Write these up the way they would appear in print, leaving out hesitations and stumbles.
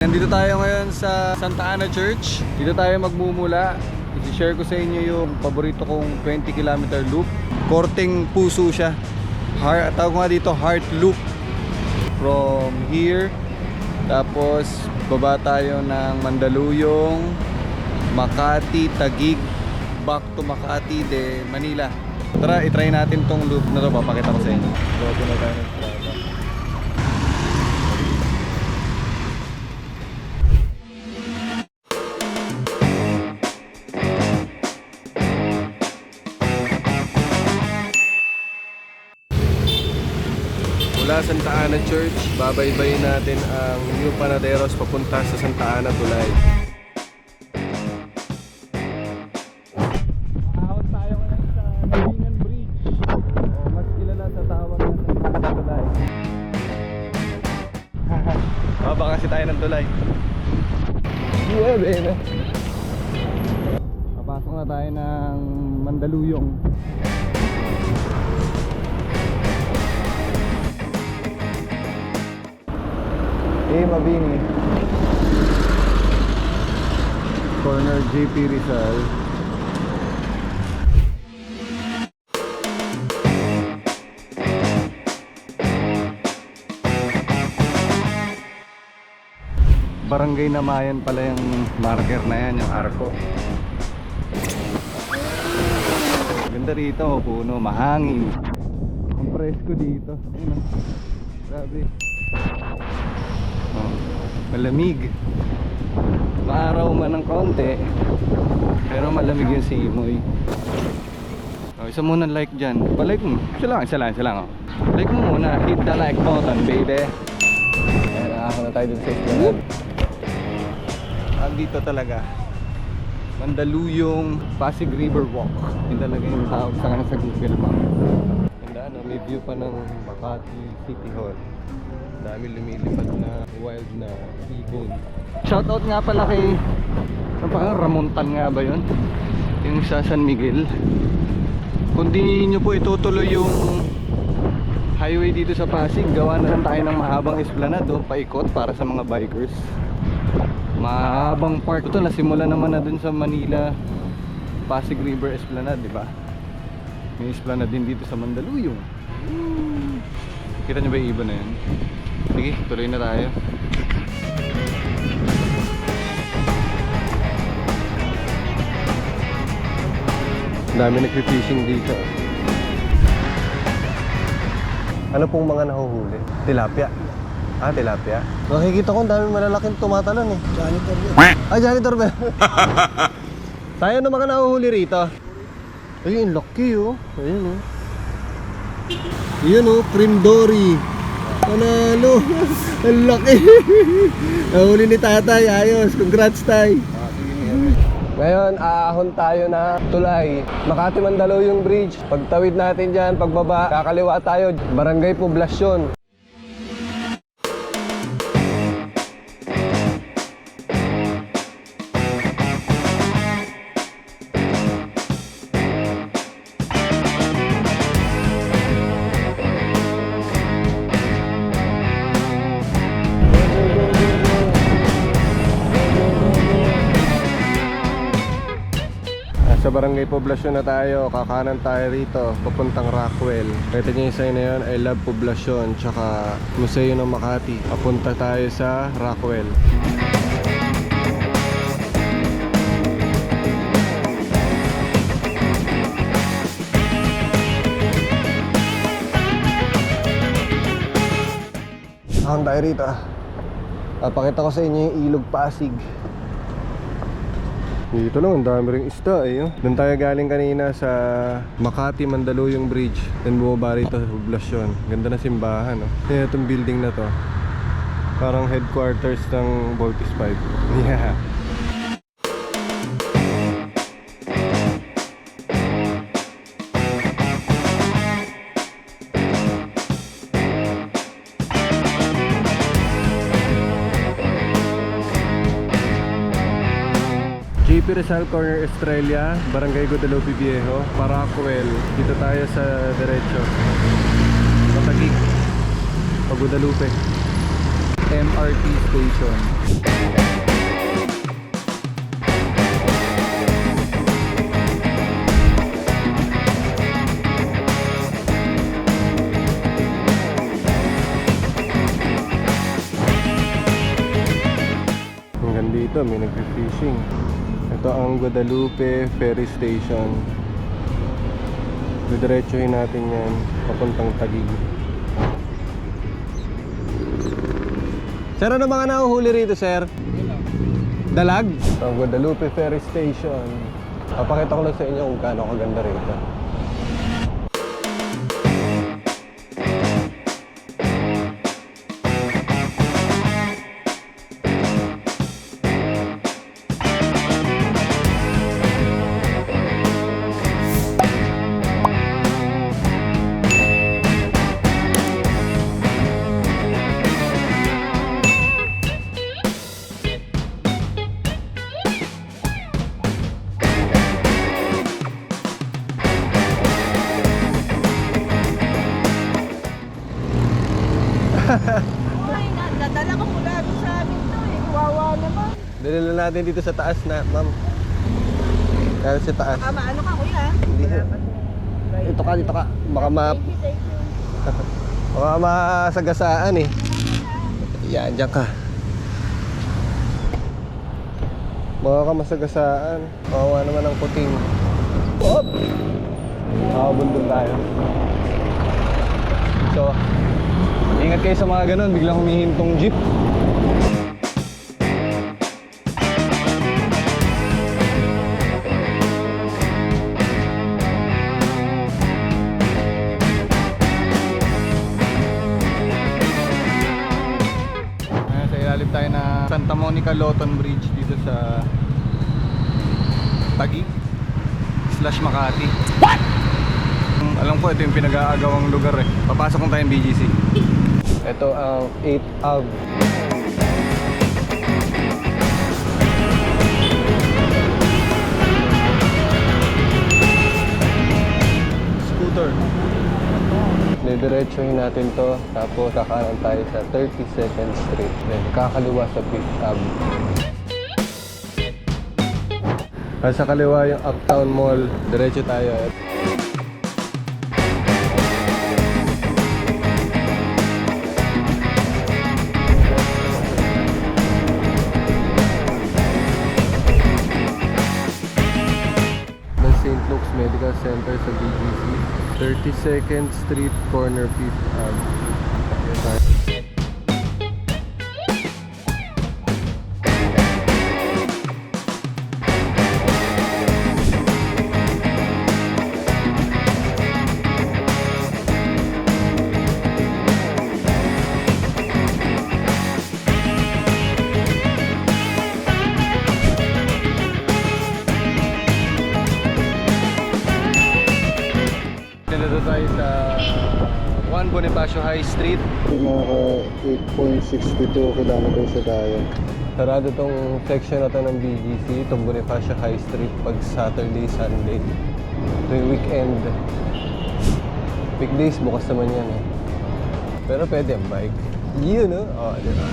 Nandito tayo ngayon sa Santa Ana Church. Dito tayo magmumula. I-share ko sa inyo yung paborito kong 20 km loop. Korteng puso siya. Tawag nga dito heart loop. From here, tapos baba tayo ng Mandaluyong, Makati, Taguig, back to Makati de Manila. Tara, itry natin tong loop na to. Papakita ko sa inyo. Logo na tayo ng Strava. Mula Santa Ana Church, babaybayin natin ang New Panaderos papunta sa Santa Ana Tulay. Ahon tayo ngayon sa Libingan Bridge, o mas kilala sa tawag na Santa Ana Tulay. Baba kasi tayo ng tulay. Yeah, baby. Papasok na tayo ng Mandaluyong. Mabini corner JP Rizal. Barangay Namayan pala yung marker na yan, yung arko. Ganda rito, puno, mahangin. Ang presko dito. Ayun, grabe. Malamig. Maaraw man ng konti, pero malamig yung simoy. Isa muna like dyan. Pa-like mo. Isa lang oh. Like mo muna. Hit the like button, baby. Ayan, ako na tayo dun sa Esplanade. Dito talaga Mandaluyong Pasig River Walk. Yun talaga yung tawag sa Google Map. Ganda, no? May view pa ng Makati City Hall. Dami lumilipad na wild na ibon. Shoutout nga pala kay Ramontan nga ba yun? Yung sa San Miguel. Kung di nyo po itutuloy yung highway dito sa Pasig, gawa na lang tayo ng mahabang esplanade paikot para sa mga bikers. Mahabang part ito, nasimula naman na dun sa Manila Pasig River Esplanade, di ba? May esplanade din dito sa Mandaluyong. Kita nyo ba yung ibon na yun? Sige, tuloy na tayo. Dami nagpi-fishing dito. Ano pong mga nahuhuli? Tilapia. Tilapia. Nakikita ko ang dami malalaking tumatalon eh. Janitor yun. Janitor ba? Tayo na mga nahuhuli rito. Ayun, lucky oh. Ayun oh. Yun oh, cream dory. Panalo. Ang laki. Nahuli ni tatay. Ayos. Congrats tay. Ngayon, aahon tayo na tulay. Makati Mandaluyong Bridge. Pagtawid natin dyan, pagbaba, kakaliwa tayo. Barangay Poblasyon. Sa Barangay Poblasyon na tayo, kakanan tayo rito, papuntang Rockwell. Kita nyo yung sign na yun, I love Poblasyon, tsaka Museo ng Makati. Papunta tayo sa Rockwell. Ahon tayo rito. Papakita ko sa inyo yung Ilog Pasig. Dito lang, ang dami ring isda eh. Doon tayo galing kanina sa Makati Mandaluyong Bridge. Then bumaba rito sa Poblasyon. Ganda na simbahan oh. Kaya itong building na to, parang headquarters ng Voltis 5. Yeah. JP Rizal Corner Estrella, Barangay Guadalupe Viejo, Paracuel. Dito tayo sa diretso. Taguig, Guadalupe. MRT station. Hanggang dito may nagfi-fishing. Ito ang Guadalupe Ferry Station. Didiretsuhin natin yan papuntang Taguig. Sir, ano mga nahuhuli rito, sir? Dalag? Ang Guadalupe Ferry Station. Papakita ko lang sa inyo kung gaano kaganda rito. Ay, nadala ko mula doon sa amin to eh. Kawawa naman. Dalila natin dito sa taas na, ma'am. Kaya sa taas. Ano ka kuya? Hindi. Dito ka. Baka Thank you. baka masagasaan eh. Yan, dyan ka. Baka ka masagasaan. Kawawa naman ang puting. Op! Nakabundol tayo. So, ingat kayo sa mga ganun, biglang humihintong jeep. Sa ilalim tayo na Santa Monica Loton Bridge dito sa Taguig / Makati. What? Alam ko ito yung pinag-aagawang lugar eh. Papasok kong tayong BGC. Ito ang 8th Ave. Scooter. Didiretsuhin natin to, tapos kakanan tayo sa 32nd Street. Then kakaliwa sa 5th Ave. Sa kaliwa yung Uptown Mall, diretso tayo. St. Luke's Medical Center sa BGC, 32nd Street, corner 5th Ave. Ayan tayo. Dito tayo sa Juan Bonifacio High Street. Naka 8.62 kilometers sa tayo. Sarado tong section na to ng BGC, itong Bonifacio High Street pag Saturday, Sunday. Ito yung weekend. Weekdays, bukas naman yan eh. Pero pwede ang bike. Yun no? Oo, diba?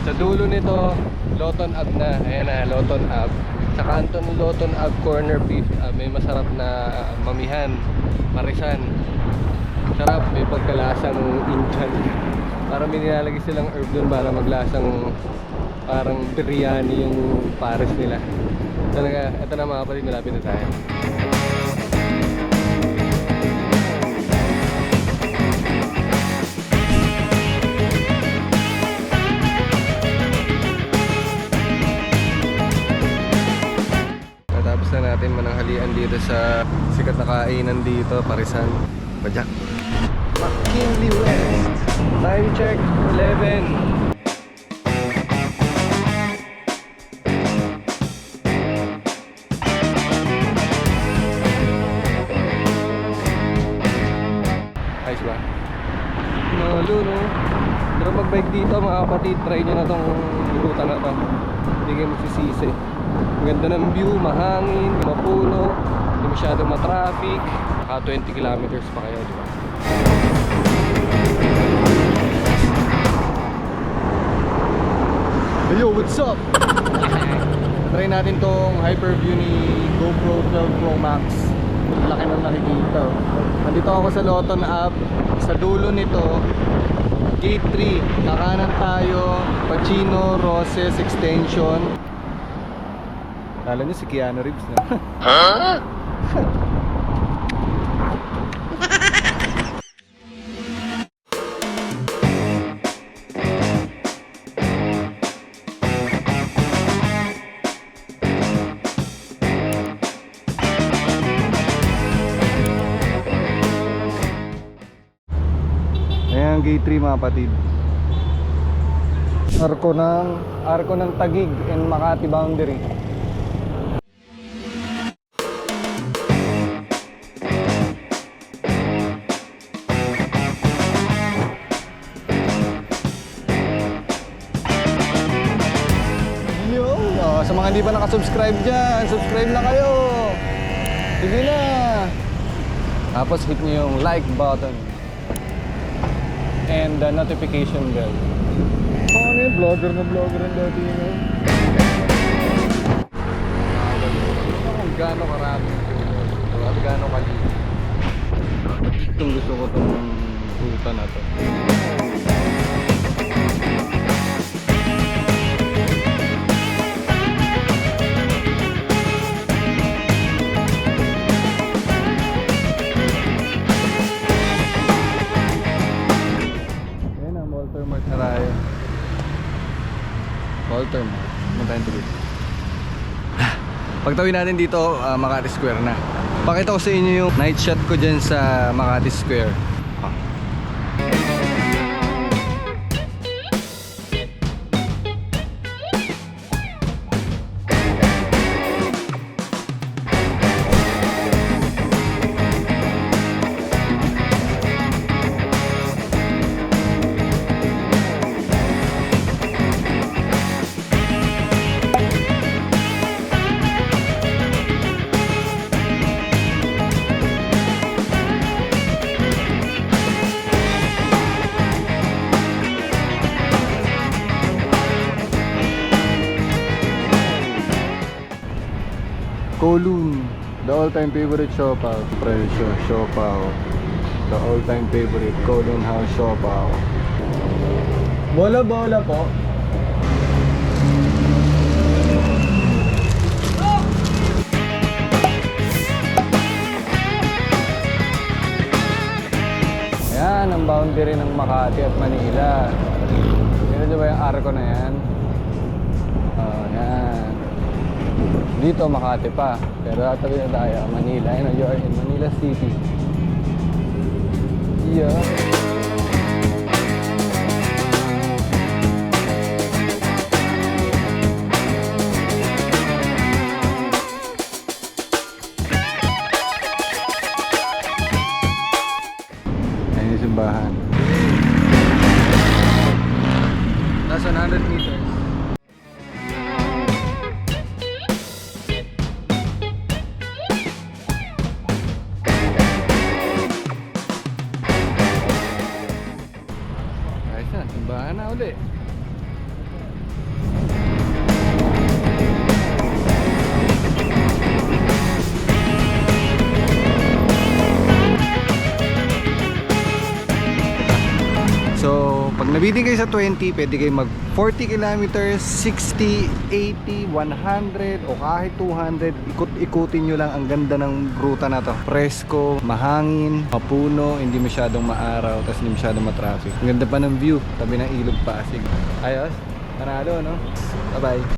Sa dulo nito, Loton Ave na. Ayan na, Loton Ave. Sa kanto ng Loton Ave, corner 5th Ave, may masarap na mamihan, marisan. Sarap, may pagkalasang Indian. Parang may nilalagay silang herb dun para maglasang parang biryani yung pares nila. Talaga, ito na mga kapatid, malapit na tayo. Natapos na natin mananghalian dito sa sikat na kainan dito, Parisan. Pajak. McKinley West. Time check, 11. Ayos ba? No, Luno. Pero magbike dito mga kapatid, try nyo na tong ruta na to. Hindi kayo magsisisi. Ang ganda ng view, mahangin, mapuno, hindi masyadong matraffic. Naka 20 kilometers pa kayo, di ba? Hey yo, what's up? Try natin tong Hyperview ni GoPro 12 Pro Max. Laki nang nakikita. Nandito ako sa Loton app. Sa dulo nito, Gate 3. Kakanan tayo, Pacino Roses Extension. Kala niyo si Keanu Reeves na. Ayan, Gate 3 mga kapatid. Arko ng Taguig and Makati boundary. Yo! Sa mga hindi pa nakasubscribe dyan, subscribe na kayo! Sige na! Tapos hit nyo yung like button and the notification bell. Ano yun? Vlogger na vlogger ang dati yun. Kung gaano karami at gaano kaliit. Itong gusto ko itong ruta na to. Walter Mart na tayo. Walter Mart. Puntahin to dito. Pagtawid natin dito, Makati Square na. Pakita ko sa inyo yung night shot ko dyan sa Makati Square. Kowloon, the all-time favorite siopaw. Presyo, siopaw. The all-time favorite Kowloon House siopaw. Bola-bola po. Ayan, ang boundary ng Makati at Manila. Yan ba yung arko na yan? Ayan. Dito Makati pa, pero tatabi na tayo Manila. You know, you are in Manila City. Yeah. Ayan yung simbahan. That's 100 meters. Simbahan na uli. So, pag nabitin kayo sa 20, pwede kayo mag 40 kilometers, 60, 80, 100 o kahit 200. Ikot-ikutin nyo lang. Ang ganda ng ruta na to. Presko, mahangin, mapuno, hindi masyadong maaraw, tapos hindi masyadong matraffic. Ang ganda pa ng view, tabi ng ilog Pasig. Ayos, panalo no? Bye bye.